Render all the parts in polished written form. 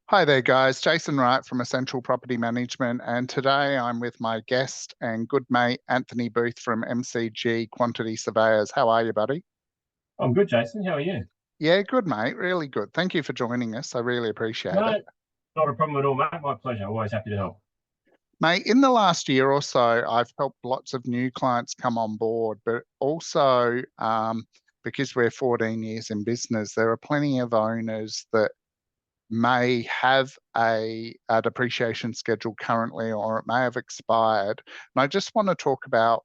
Hi there, guys. Jason Wright from Essential Property Management, and today I'm with my guest and good mate, Anthony Booth from MCG Quantity Surveyors. How are you, buddy? I'm good, Jason. How are you? Yeah, good, mate. Really good. Thank you for joining us. I really appreciate it. No, not a problem at all, mate. My pleasure. Always happy to help. Mate, in the last year or so, I've helped lots of new clients come on board, but also because we're 14 years in business, there are plenty of owners that may have a depreciation schedule currently, or it may have expired. And I just want to talk about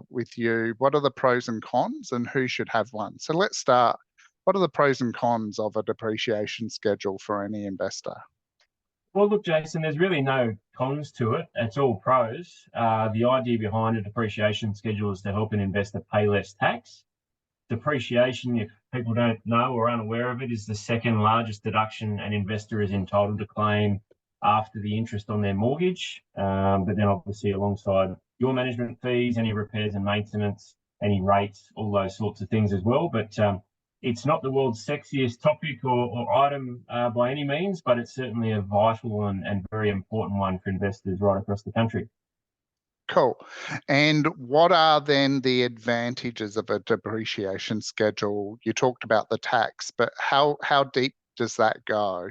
with you, what are the pros and cons and who should have one? So let's start. What are the pros and cons of a depreciation schedule for any investor? Well, look, Jason, there's really no cons to it. It's all pros. The idea behind a depreciation schedule is to help an investor pay less tax. Depreciation, if people don't know or are unaware of it, is the second largest deduction an investor is entitled to claim after the interest on their mortgage. But then obviously alongside your management fees, any repairs and maintenance, any rates, all those sorts of things as well. But it's not the world's sexiest topic or item by any means, but it's certainly a vital and very important one for investors right across the country. Cool. And what are then the advantages of a depreciation schedule? You talked about the tax, but how deep does that go?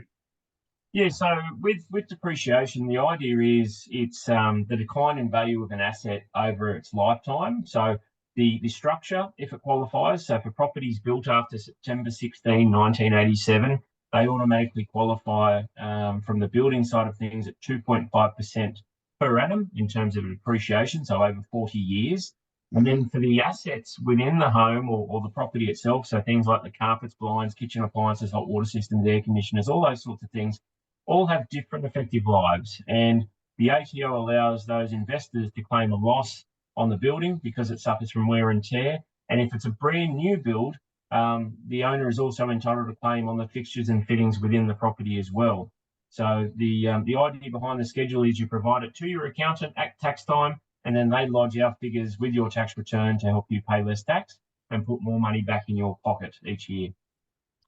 Yeah, so with depreciation, the idea is it's the decline in value of an asset over its lifetime. So the structure, if it qualifies, so if a property is built after September 16, 1987, they automatically qualify from the building side of things at 2.5% per annum in terms of depreciation, so over 40 years. And then for the assets within the home or the property itself, so things like the carpets, blinds, kitchen appliances, hot water systems, air conditioners, all those sorts of things, all have different effective lives. And the ATO allows those investors to claim a loss on the building because it suffers from wear and tear. And if it's a brand new build, the owner is also entitled to claim on the fixtures and fittings within the property as well. So the idea behind the schedule is you provide it to your accountant at tax time, and then they lodge our figures with your tax return to help you pay less tax and put more money back in your pocket each year.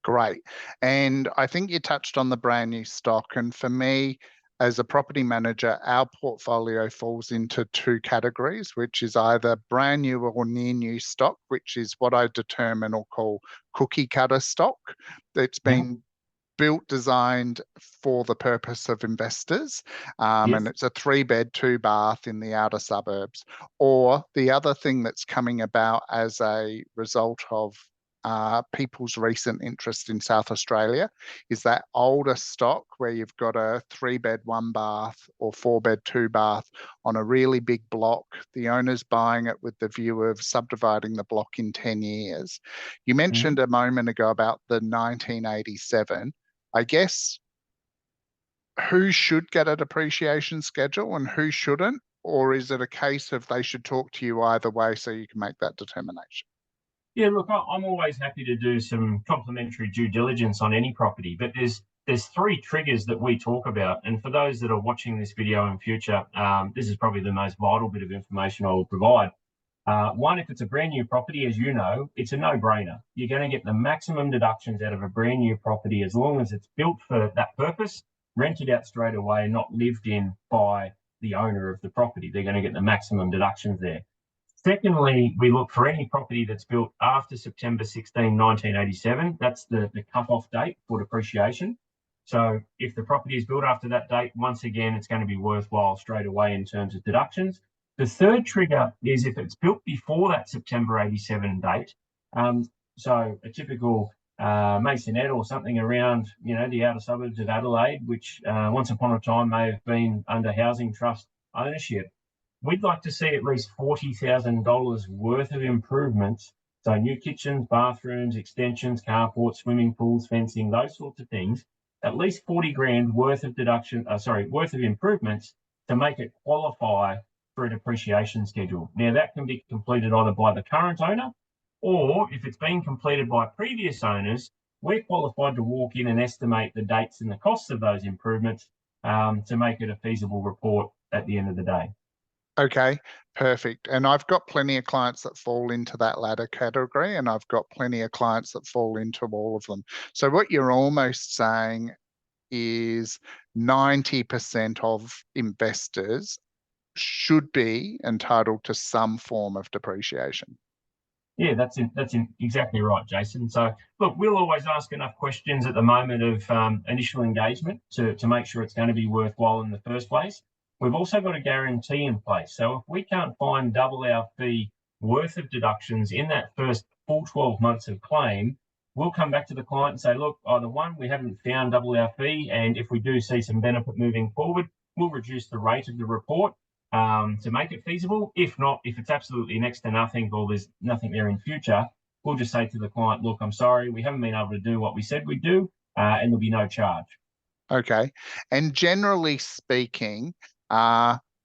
Great. And I think you touched on the brand new stock. And for me, as a property manager, our portfolio falls into two categories, which is either brand new or near new stock, which is what I determine or call cookie cutter stock. It's been built, designed for the purpose of investors. And Yes. it's a 3-bed, 2-bath in the outer suburbs. Or the other thing that's coming about as a result of people's recent interest in South Australia is that older stock where you've got a 3-bed, 1-bath or 4-bed, 2-bath on a really big block. The owner's buying it with the view of subdividing the block in 10 years. You mentioned a moment ago about the 1987. I guess who should get a depreciation schedule and who shouldn't? Or is it a case of they should talk to you either way so you can make that determination? Yeah, look, I'm always happy to do some complimentary due diligence on any property, but there's three triggers that we talk about. And for those that are watching this video in future, this is probably the most vital bit of information I will provide. One, if it's a brand new property, as you know, it's a no-brainer. You're going to get the maximum deductions out of a brand new property as long as it's built for that purpose, rented out straight away, not lived in by the owner of the property. They're going to get the maximum deductions there. Secondly, we look for any property that's built after September 16, 1987. That's the cut-off date for depreciation. So if the property is built after that date, once again, it's going to be worthwhile straight away in terms of deductions. The third trigger is if it's built before that September 87 date. So a typical masonette or something around, the outer suburbs of Adelaide, which once upon a time may have been under housing trust ownership. We'd like to see at least $40,000 worth of improvements. So new kitchens, bathrooms, extensions, carports, swimming pools, fencing, those sorts of things. At least 40 grand worth of worth of improvements to make it qualify for a depreciation schedule. Now that can be completed either by the current owner, or if it's been completed by previous owners, we're qualified to walk in and estimate the dates and the costs of those improvements to make it a feasible report at the end of the day. Okay, perfect. And I've got plenty of clients that fall into that latter category, and I've got plenty of clients that fall into all of them. So what you're almost saying is 90% of investors should be entitled to some form of depreciation. Yeah, that's exactly right, Jason. So look, we'll always ask enough questions at the moment of initial engagement to make sure it's going to be worthwhile in the first place. We've also got a guarantee in place. So if we can't find double our fee worth of deductions in that first full 12 months of claim, we'll come back to the client and say, look, either one, we haven't found double our fee, and if we do see some benefit moving forward, we'll reduce the rate of the report to make it feasible. If not, if it's absolutely next to nothing or there's nothing there in future, we'll just say to the client, look, I'm sorry, we haven't been able to do what we said we'd do, and there'll be no charge. Okay. And generally speaking,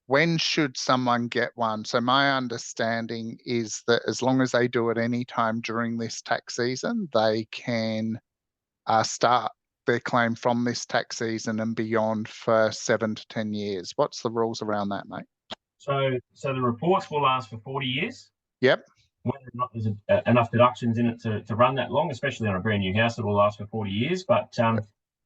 when should someone get one? So my understanding is that as long as they do it any time during this tax season, they can start their claim from this tax season and beyond for 7 to 10 years. What's the rules around that, mate? So the reports will last for 40 years. Yep. Whether or not there's enough deductions in it to run that long, especially on a brand new house, it will last for 40 years. But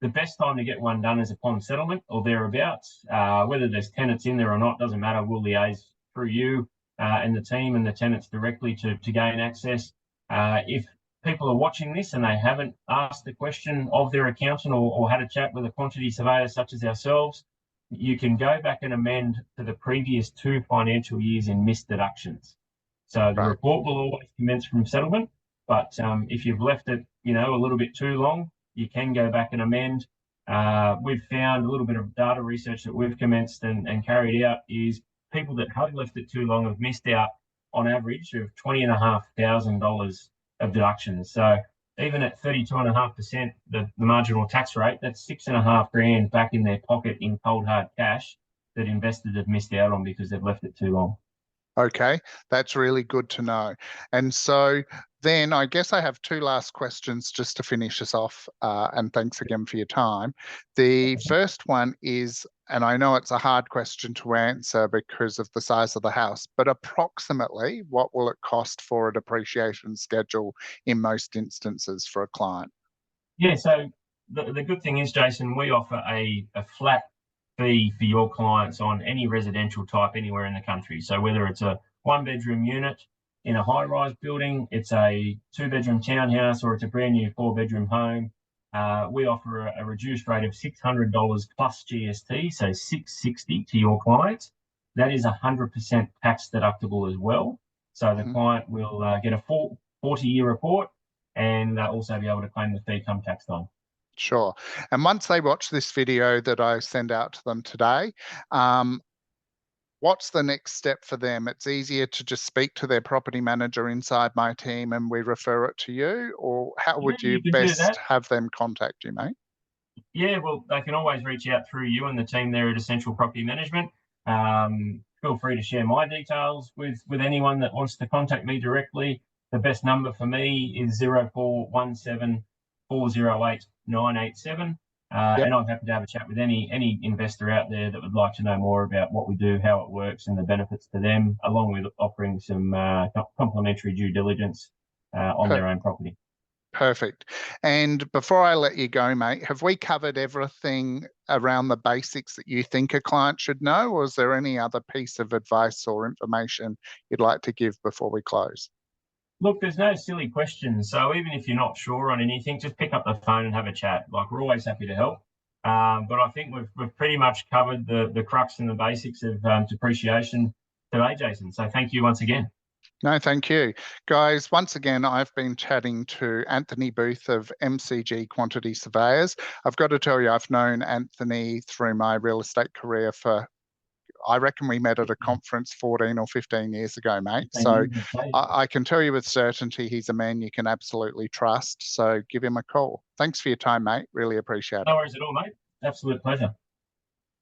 the best time to get one done is upon settlement or thereabouts. Whether there's tenants in there or not doesn't matter. We'll liaise through you and the team and the tenants directly to gain access. If people are watching this and they haven't asked the question of their accountant or had a chat with a quantity surveyor such as ourselves, you can go back and amend to the previous 2 financial years in missed deductions. So the report will always commence from settlement, but if you've left it, a little bit too long, you can go back and amend. We've found a little bit of data research that we've commenced and carried out is people that have left it too long have missed out on average of $20,500 of deductions. So even at 32.5%, the marginal tax rate, that's $6,500 back in their pocket in cold hard cash that investors have missed out on because they've left it too long. Okay, that's really good to know. And so then I guess I have 2 last questions just to finish us off, and thanks again for your time. The first one is, and I know it's a hard question to answer because of the size of the house, but approximately what will it cost for a depreciation schedule in most instances for a client? Yeah, so the good thing is, Jason, we offer a flat fee for your clients on any residential type anywhere in the country. So whether it's a 1-bedroom unit in a high-rise building, it's a 2-bedroom townhouse, or it's a brand new 4-bedroom home, we offer a reduced rate of $600 plus GST, so $660 to your clients. That is 100% tax deductible as well. So the client will get a full 40-year report and also be able to claim the fee come tax time. Sure. And once they watch this video that I send out to them today, what's the next step for them? It's easier to just speak to their property manager inside my team and we refer it to you, or how would you best have them contact you, mate? Yeah, well, they can always reach out through you and the team there at Essential Property Management. Feel free to share my details with anyone that wants to contact me directly. The best number for me is 0417 408 987. And I'm happy to have a chat with any investor out there that would like to know more about what we do, how it works, and the benefits to them, along with offering some complimentary due diligence on their own property. Perfect. And before I let you go, mate, have we covered everything around the basics that you think a client should know, or is there any other piece of advice or information you'd like to give before we close? Look, there's no silly questions. So even if you're not sure on anything, just pick up the phone and have a chat. Like, we're always happy to help. But I think we've pretty much covered the crux and the basics of depreciation today, Jason. So thank you once again. No, thank you. Guys, once again, I've been chatting to Anthony Booth of MCG Quantity Surveyors. I've got to tell you, I've known Anthony through my real estate career for, I reckon we met at a conference 14 or 15 years ago, mate. So I can tell you with certainty he's a man you can absolutely trust. So give him a call. Thanks for your time, mate. Really appreciate it. No worries at all, mate. Absolute pleasure.